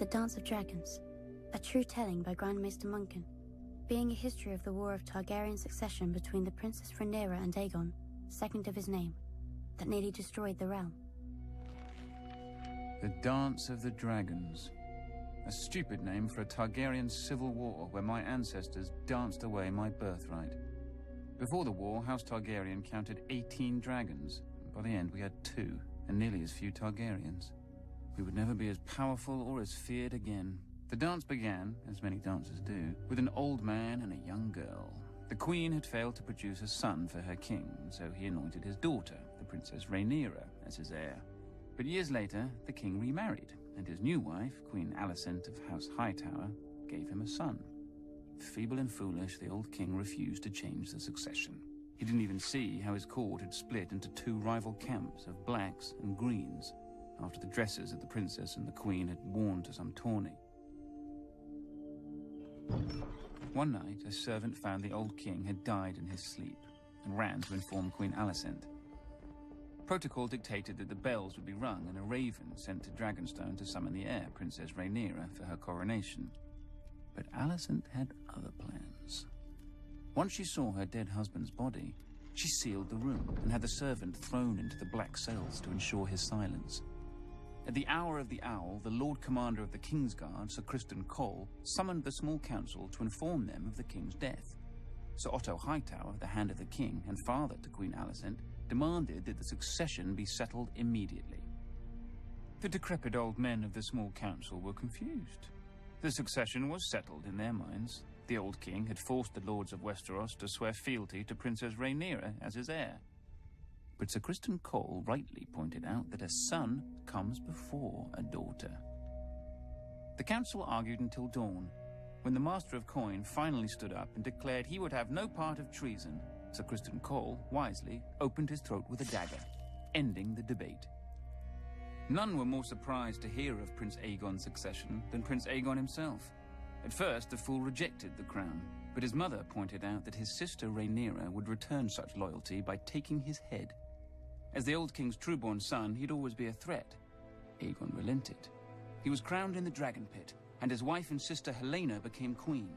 The Dance of Dragons, a true telling by Grandmaster Munkin, being a history of the war of Targaryen succession between the Princess Rhaenyra and Aegon, second of his name, that nearly destroyed the realm. The Dance of the Dragons. A stupid name for a Targaryen civil war where my ancestors danced away my birthright. Before the war, House Targaryen counted 18 dragons. By the end, we had 2, and nearly as few Targaryens. We would never be as powerful or as feared again. The dance began, as many dances do, with an old man and a young girl. The queen had failed to produce a son for her king, so he anointed his daughter, the Princess Rhaenyra, as his heir. But years later, the king remarried, and his new wife, Queen Alicent of House Hightower, gave him a son. Feeble and foolish, the old king refused to change the succession. He didn't even see how his court had split into 2 rival camps of blacks and greens, after the dresses that the princess and the queen had worn to some tourney. One night, a servant found the old king had died in his sleep and ran to inform Queen Alicent. Protocol dictated that the bells would be rung and a raven sent to Dragonstone to summon the heir, Princess Rhaenyra, for her coronation. But Alicent had other plans. Once she saw her dead husband's body, she sealed the room and had the servant thrown into the black cells to ensure his silence. At the hour of the owl, the Lord Commander of the Kingsguard, Sir Criston Cole, summoned the small council to inform them of the king's death. Sir Otto Hightower, the Hand of the King and father to Queen Alicent, demanded that the succession be settled immediately. The decrepit old men of the small council were confused. The succession was settled in their minds. The old king had forced the lords of Westeros to swear fealty to Princess Rhaenyra as his heir. But Sir Criston Cole rightly pointed out that a son comes before a daughter. The council argued until dawn, when the Master of Coin finally stood up and declared he would have no part of treason. Sir Criston Cole, wisely, opened his throat with a dagger, ending the debate. None were more surprised to hear of Prince Aegon's succession than Prince Aegon himself. At first, the fool rejected the crown, but his mother pointed out that his sister Rhaenyra would return such loyalty by taking his head. As the old king's trueborn son, he'd always be a threat. Aegon relented. He was crowned in the Dragon Pit, and his wife and sister Helena became queen.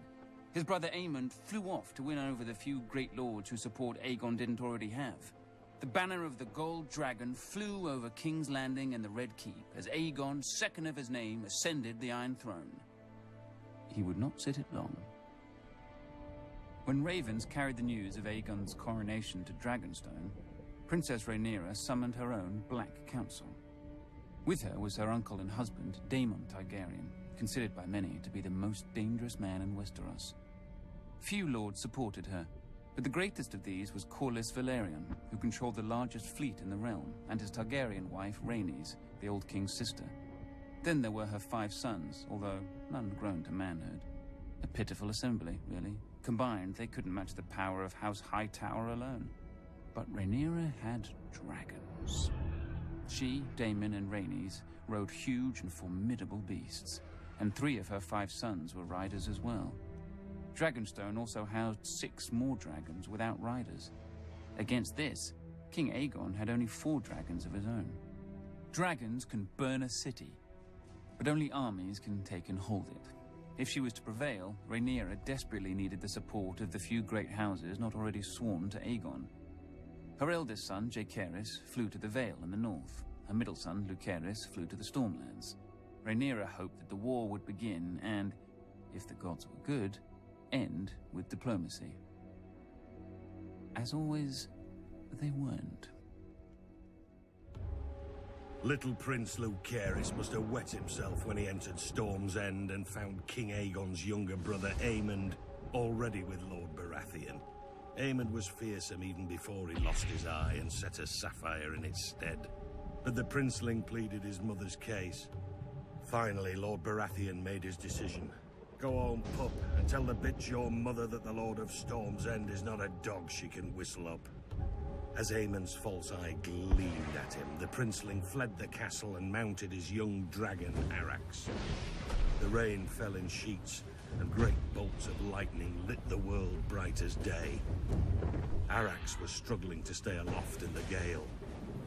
His brother Aemond flew off to win over the few great lords whose support Aegon didn't already have. The banner of the Gold Dragon flew over King's Landing and the Red Keep as Aegon, second of his name, ascended the Iron Throne. He would not sit it long. When ravens carried the news of Aegon's coronation to Dragonstone, Princess Rhaenyra summoned her own Black Council. With her was her uncle and husband, Daemon Targaryen, considered by many to be the most dangerous man in Westeros. Few lords supported her, but the greatest of these was Corlys Velaryon, who controlled the largest fleet in the realm, and his Targaryen wife, Rhaenys, the old king's sister. Then there were her 5 sons, although none grown to manhood. A pitiful assembly, really. Combined, they couldn't match the power of House Hightower alone. But Rhaenyra had dragons. She, Daemon, and Rhaenys rode huge and formidable beasts, and 3 of her 5 sons were riders as well. Dragonstone also housed 6 more dragons without riders. Against this, King Aegon had only 4 dragons of his own. Dragons can burn a city, but only armies can take and hold it. If she was to prevail, Rhaenyra desperately needed the support of the few great houses not already sworn to Aegon. Her eldest son, Jaehaerys, flew to the Vale in the north. Her middle son, Lucerys, flew to the Stormlands. Rhaenyra hoped that the war would begin and, if the gods were good, end with diplomacy. As always, they weren't. Little Prince Lucerys must have wet himself when he entered Storm's End and found King Aegon's younger brother Aemond already with Lord Baratheon. Aemond was fearsome even before he lost his eye and set a sapphire in its stead. But the princeling pleaded his mother's case. Finally, Lord Baratheon made his decision. Go home, pup, and tell the bitch your mother that the Lord of Storm's End is not a dog she can whistle up. As Aemond's false eye gleamed at him, the princeling fled the castle and mounted his young dragon, Arrax. The rain fell in sheets, and great bolts of lightning lit the world bright as day. Arrax was struggling to stay aloft in the gale,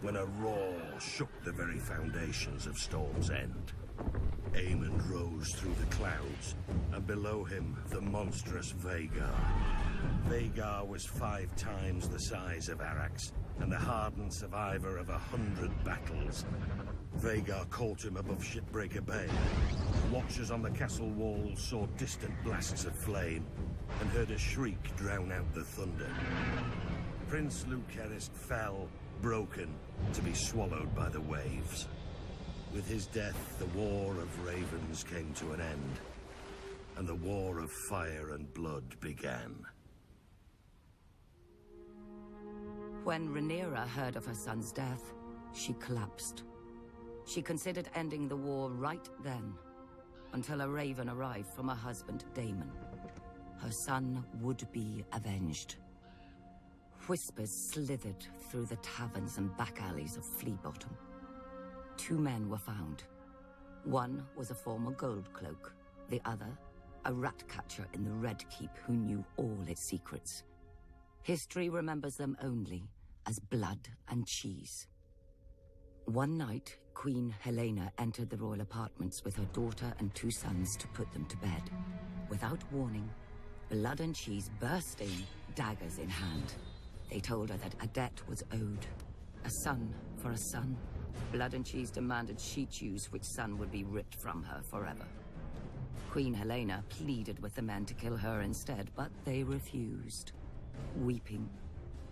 when a roar shook the very foundations of Storm's End. Aemond rose through the clouds, and below him, the monstrous Vhagar. Vhagar was 5 times the size of Arax, and the hardened survivor of 100 battles. Vhagar caught him above Shipbreaker Bay. Watchers on the castle walls saw distant blasts of flame, and heard a shriek drown out the thunder. Prince Lucerys fell, broken, to be swallowed by the waves. With his death, the War of Ravens came to an end, and the War of Fire and Blood began. When Rhaenyra heard of her son's death, she collapsed. She considered ending the war right then, until a raven arrived from her husband, Daemon. Her son would be avenged. Whispers slithered through the taverns and back alleys of Flea Bottom. 2 men were found. One was a former gold cloak, the other, a rat catcher in the Red Keep who knew all its secrets. History remembers them only as blood and cheese. One night, Queen Helena entered the royal apartments with her daughter and 2 sons to put them to bed. Without warning, Blood and Cheese burst in, daggers in hand. They told her that a debt was owed. A son for a son. Blood and Cheese demanded she choose which son would be ripped from her forever. Queen Helena pleaded with the men to kill her instead, but they refused. Weeping,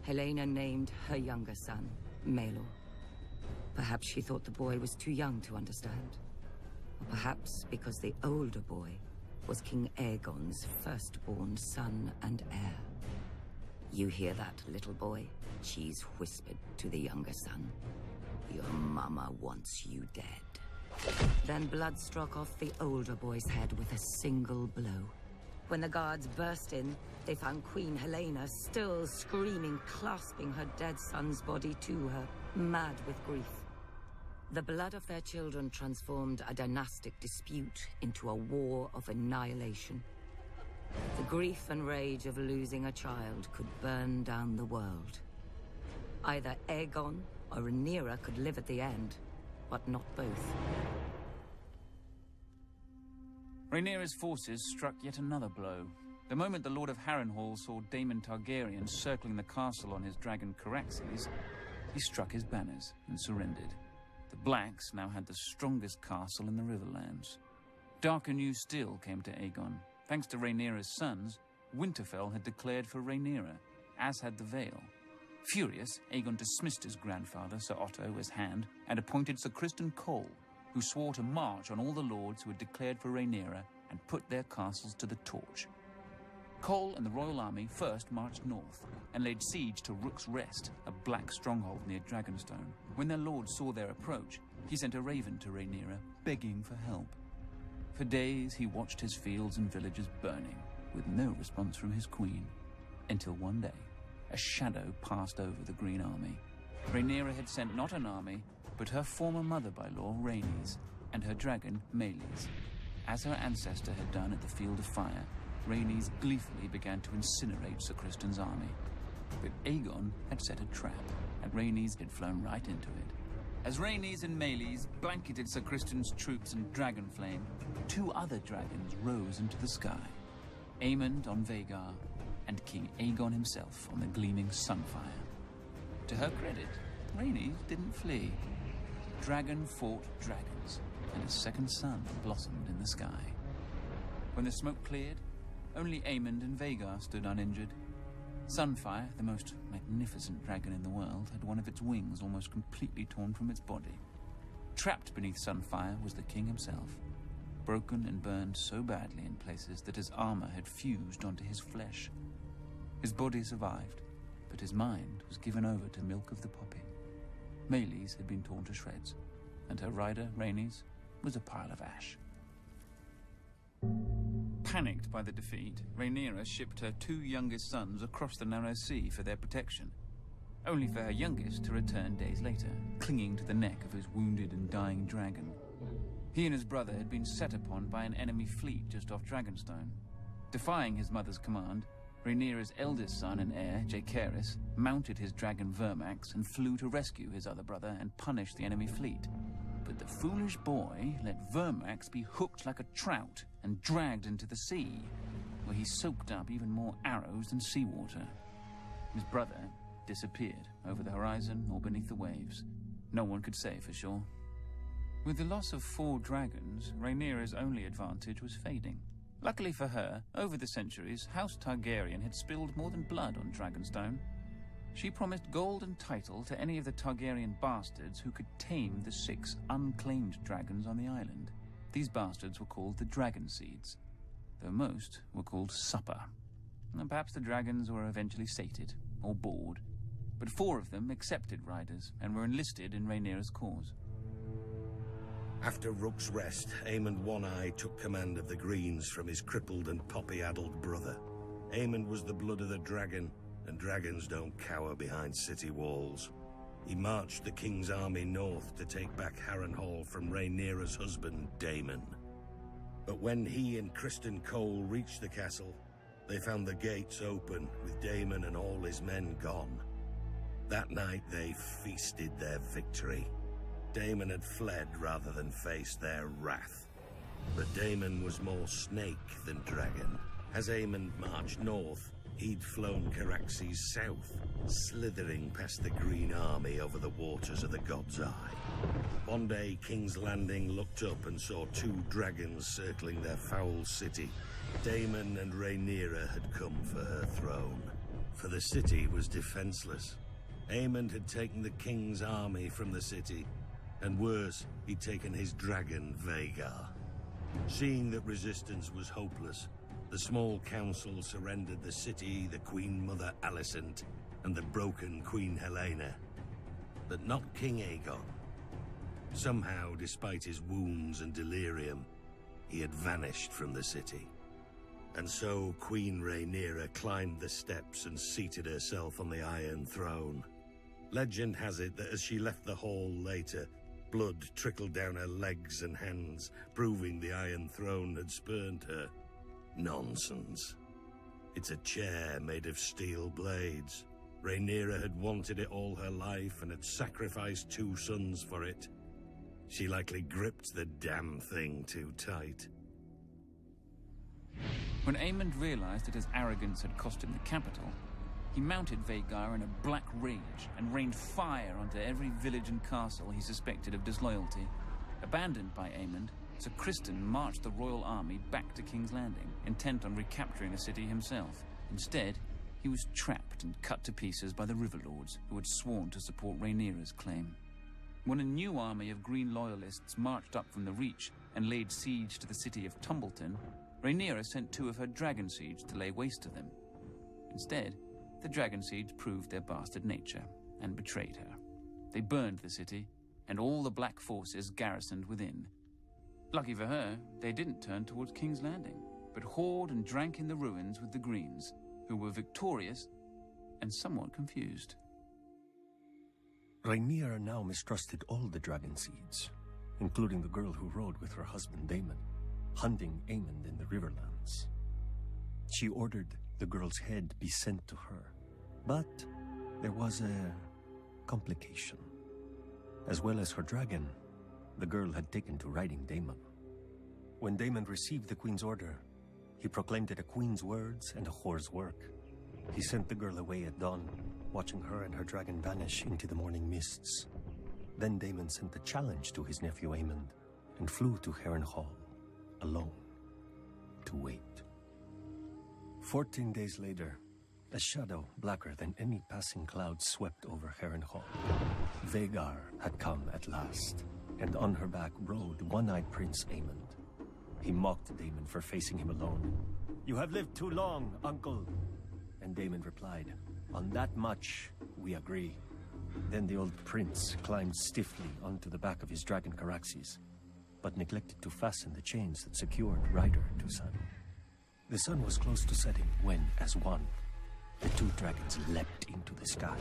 Helena named her younger son, Maelor. Perhaps she thought the boy was too young to understand. Or perhaps because the older boy was King Aegon's firstborn son and heir. "You hear that, little boy?" Cheese whispered to the younger son. "Your mama wants you dead." Then blood struck off the older boy's head with a single blow. When the guards burst in, they found Queen Helena still screaming, clasping her dead son's body to her, mad with grief. The blood of their children transformed a dynastic dispute into a war of annihilation. The grief and rage of losing a child could burn down the world. Either Aegon or Rhaenyra could live at the end, but not both. Rhaenyra's forces struck yet another blow. The moment the Lord of Harrenhal saw Daemon Targaryen circling the castle on his dragon Caraxes, he struck his banners and surrendered. The Blacks now had the strongest castle in the Riverlands. Darker news still came to Aegon. Thanks to Rhaenyra's sons, Winterfell had declared for Rhaenyra, as had the Vale. Furious, Aegon dismissed his grandfather, Sir Otto, as Hand, and appointed Sir Criston Cole, who swore to march on all the lords who had declared for Rhaenyra and put their castles to the torch. Cole and the royal army first marched north and laid siege to Rook's Rest, a black stronghold near Dragonstone. When their lord saw their approach, he sent a raven to Rhaenyra, begging for help. For days he watched his fields and villages burning, with no response from his queen, until one day, a shadow passed over the Green Army. Rhaenyra had sent not an army, but her former mother-by-law, Rhaenys, and her dragon, Meleys. As her ancestor had done at the Field of Fire, Rhaenys gleefully began to incinerate Sir Criston's army. But Aegon had set a trap, and Rhaenys had flown right into it. As Rhaenys and Meleys blanketed Sir Criston's troops in dragon flame, 2 other dragons rose into the sky. Aemond on Vhagar, and King Aegon himself on the gleaming Sunfire. To her credit, Rhaenys didn't flee. Dragon fought dragons, and a second sun blossomed in the sky. When the smoke cleared, only Aemond and Vhagar stood uninjured. Sunfire, the most magnificent dragon in the world, had one of its wings almost completely torn from its body. Trapped beneath Sunfire was the king himself, broken and burned so badly in places that his armor had fused onto his flesh. His body survived, but his mind was given over to milk of the poppy. Meleys had been torn to shreds, and her rider, Rhaenys, was a pile of ash. Panicked by the defeat, Rhaenyra shipped her 2 youngest sons across the narrow sea for their protection, only for her youngest to return days later, clinging to the neck of his wounded and dying dragon. He and his brother had been set upon by an enemy fleet just off Dragonstone. Defying his mother's command, Rhaenyra's eldest son and heir, Jaehaerys, mounted his dragon Vermax and flew to rescue his other brother and punish the enemy fleet. But the foolish boy let Vermax be hooked like a trout and dragged into the sea, where he soaked up even more arrows than seawater. His brother disappeared over the horizon or beneath the waves. No one could say for sure. With the loss of 4 dragons, Rhaenyra's only advantage was fading. Luckily for her, over the centuries, House Targaryen had spilled more than blood on Dragonstone. She promised gold and title to any of the Targaryen bastards who could tame the 6 unclaimed dragons on the island. These bastards were called the Dragon Seeds, though most were called Supper. And perhaps the dragons were eventually sated, or bored, but 4 of them accepted riders and were enlisted in Rhaenyra's cause. After Rook's Rest, Aemond One-Eye took command of the Greens from his crippled and poppy-addled brother. Aemond was the blood of the dragon, and dragons don't cower behind city walls. He marched the king's army north to take back Harrenhal from Rhaenyra's husband, Daemon. But when he and Criston Cole reached the castle, they found the gates open, with Daemon and all his men gone. That night they feasted their victory. Daemon had fled rather than face their wrath. But Daemon was more snake than dragon. As Aemond marched north, he'd flown Caraxes south, slithering past the Green Army over the waters of the God's Eye. One day, King's Landing looked up and saw 2 dragons circling their foul city. Daemon and Rhaenyra had come for her throne, for the city was defenseless. Aemond had taken the king's army from the city, and worse, he'd taken his dragon, Vhagar. Seeing that resistance was hopeless, the small council surrendered the city, the Queen Mother Alicent, and the broken Queen Helena. But not King Aegon. Somehow, despite his wounds and delirium, he had vanished from the city. And so Queen Rhaenyra climbed the steps and seated herself on the Iron Throne. Legend has it that as she left the hall later, blood trickled down her legs and hands, proving the Iron Throne had spurned her. Nonsense. It's a chair made of steel blades. Rhaenyra had wanted it all her life and had sacrificed 2 sons for it. She likely gripped the damn thing too tight. When Aemond realized that his arrogance had cost him the capital, he mounted Vhagar in a black rage and rained fire onto every village and castle he suspected of disloyalty. Abandoned by Aemond, Sir Criston marched the royal army back to King's Landing, intent on recapturing the city himself. Instead, he was trapped and cut to pieces by the Riverlords, who had sworn to support Rhaenyra's claim. When a new army of Green Loyalists marched up from the Reach and laid siege to the city of Tumbleton, Rhaenyra sent 2 of her Dragon Seeds to lay waste to them. Instead, the Dragon Seeds proved their bastard nature and betrayed her. They burned the city, and all the Black forces garrisoned within. Lucky for her, they didn't turn towards King's Landing, but hoard and drank in the ruins with the Greens, who were victorious and somewhat confused. Rhaenyra now mistrusted all the Dragon Seeds, including the girl who rode with her husband Daemon, hunting Aemond in the Riverlands. She ordered the girl's head be sent to her, but there was a complication. As well as her dragon, the girl had taken to riding Daemon. When Daemon received the queen's order, he proclaimed it a queen's words and a whore's work. He sent the girl away at dawn, watching her and her dragon vanish into the morning mists. Then Daemon sent a challenge to his nephew Aemond and flew to Harrenhal, alone, to wait. 14 days later, a shadow blacker than any passing cloud swept over Harrenhal. Vhagar had come at last, and on her back rode one-eyed Prince Aemond. He mocked Daemon for facing him alone. "You have lived too long, uncle." And Daemon replied, "On that much, we agree." Then the old prince climbed stiffly onto the back of his dragon Caraxes, but neglected to fasten the chains that secured rider to son. The sun was close to setting when, as one, the 2 dragons leapt into the sky.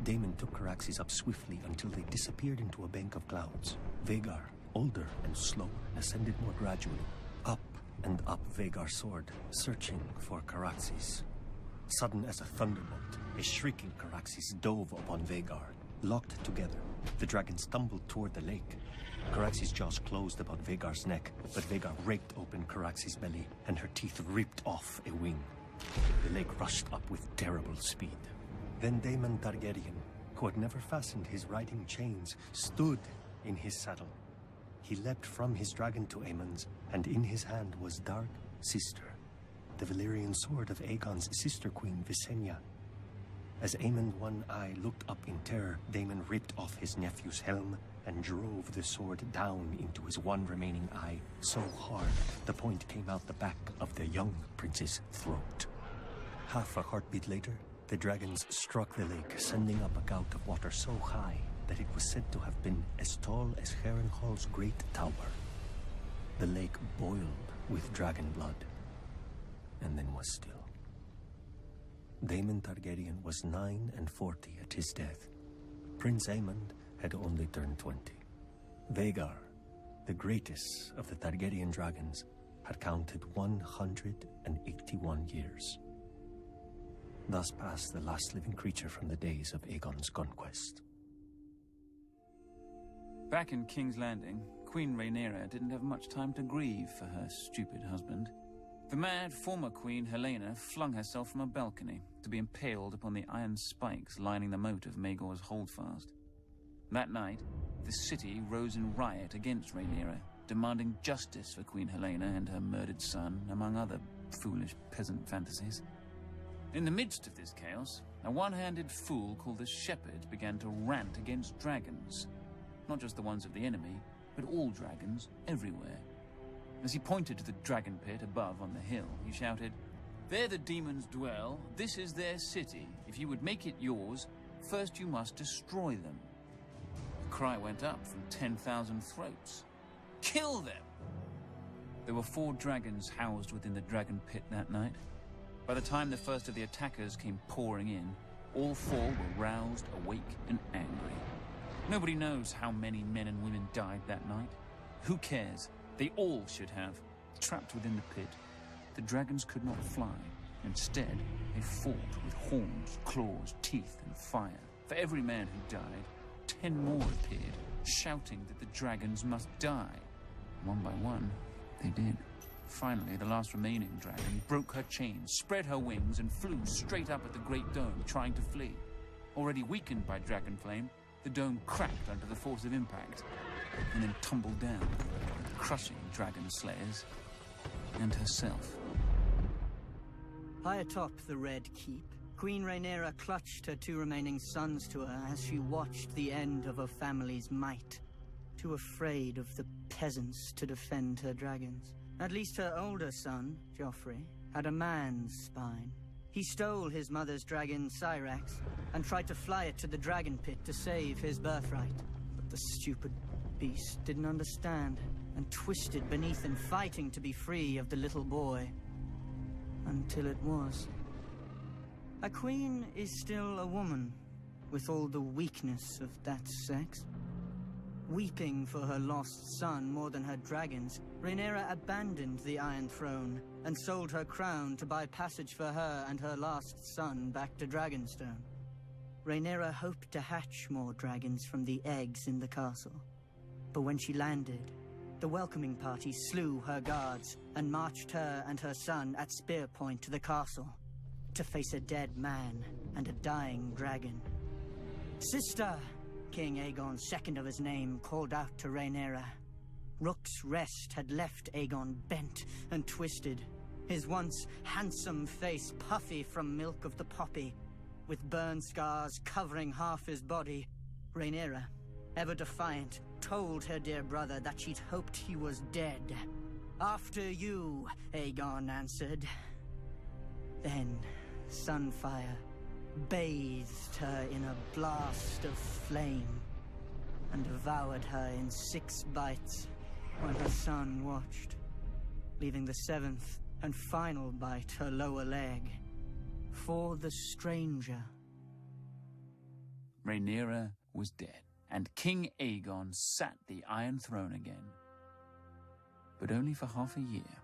Daemon took Caraxes up swiftly until they disappeared into a bank of clouds. Vhagar, older and slow, ascended more gradually. Up and up Vhagar soared, searching for Caraxes. Sudden as a thunderbolt, a shrieking Caraxes dove upon Vhagar. Locked together, the dragons stumbled toward the lake. Caraxes' jaws closed about Vhagar's neck, but Vhagar raked open Caraxes' belly, and her teeth ripped off a wing. The lake rushed up with terrible speed. Then Daemon Targaryen, who had never fastened his riding chains, stood in his saddle. He leapt from his dragon to Aemon's, and in his hand was Dark Sister, the Valyrian sword of Aegon's sister queen, Visenya. As Aemon's one eye looked up in terror, Daemon ripped off his nephew's helm and drove the sword down into his one remaining eye so hard the point came out the back of the young prince's throat. Half a heartbeat later, the dragons struck the lake, sending up a gout of water so high that it was said to have been as tall as Harrenhal's great tower. The lake boiled with dragon blood, and then was still. Daemon Targaryen was 49 at his death. Prince Aemond had only turned 20. Vhagar, the greatest of the Targaryen dragons, had counted 181 years. Thus passed the last living creature from the days of Aegon's conquest. Back in King's Landing, Queen Rhaenyra didn't have much time to grieve for her stupid husband. The mad former queen Helaena flung herself from a balcony to be impaled upon the iron spikes lining the moat of Maegor's holdfast. That night, the city rose in riot against Rhaenyra, demanding justice for Queen Helaena and her murdered son, among other foolish peasant fantasies. In the midst of this chaos, a one-handed fool called the Shepherd began to rant against dragons. Not just the ones of the enemy, but all dragons everywhere. As he pointed to the dragon pit above on the hill, he shouted, "There the demons dwell, this is their city. If you would make it yours, first you must destroy them." The cry went up from 10,000 throats. "Kill them!" There were 4 dragons housed within the dragon pit that night. By the time the first of the attackers came pouring in, all 4 were roused, awake, and angry. Nobody knows how many men and women died that night. Who cares? They all should have. Trapped within the pit, the dragons could not fly. Instead, they fought with horns, claws, teeth, and fire. For every man who died, 10 more appeared, shouting that the dragons must die. One by one, they did. Finally, the last remaining dragon broke her chains, spread her wings, and flew straight up at the Great Dome, trying to flee. Already weakened by dragon flame, the dome cracked under the force of impact, and then tumbled down, crushing dragon slayers and herself. High atop the Red Keep, Queen Rhaenyra clutched her 2 remaining sons to her as she watched the end of her family's might. Too afraid of the peasants to defend her dragons. At least her older son, Joffrey, had a man's spine. He stole his mother's dragon, Syrax, and tried to fly it to the dragon pit to save his birthright. But the stupid beast didn't understand, and twisted beneath him, fighting to be free of the little boy. Until it was. A queen is still a woman, with all the weakness of that sex. Weeping for her lost son more than her dragons, Rhaenyra abandoned the Iron Throne and sold her crown to buy passage for her and her last son back to Dragonstone. Rhaenyra hoped to hatch more dragons from the eggs in the castle. But when she landed, the welcoming party slew her guards and marched her and her son at spear point to the castle to face a dead man and a dying dragon. "Sister!" King Aegon, second of his name, called out to Rhaenyra. Rook's Rest had left Aegon bent and twisted, his once handsome face puffy from milk of the poppy, with burn scars covering half his body. Rhaenyra, ever defiant, told her dear brother that she'd hoped he was dead. "After you," Aegon answered. Then Sunfire bathed her in a blast of flame and devoured her in 6 bites when her son watched, leaving the 7th and final bite her lower leg for the stranger. Rhaenyra was dead, and King Aegon sat the Iron Throne again. But only for half a year.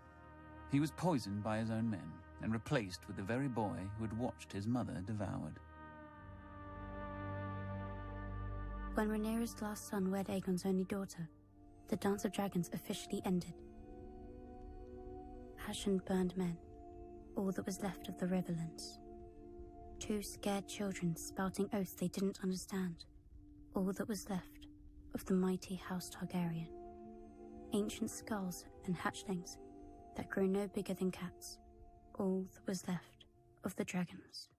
He was poisoned by his own men, and replaced with the very boy who had watched his mother devoured. When Rhaenyra's last son wed Aegon's only daughter, the Dance of Dragons officially ended. Ash and burned men, all that was left of the Riverlands. 2 scared children spouting oaths they didn't understand, all that was left of the mighty House Targaryen. Ancient skulls and hatchlings that grew no bigger than cats, all that was left of the dragons.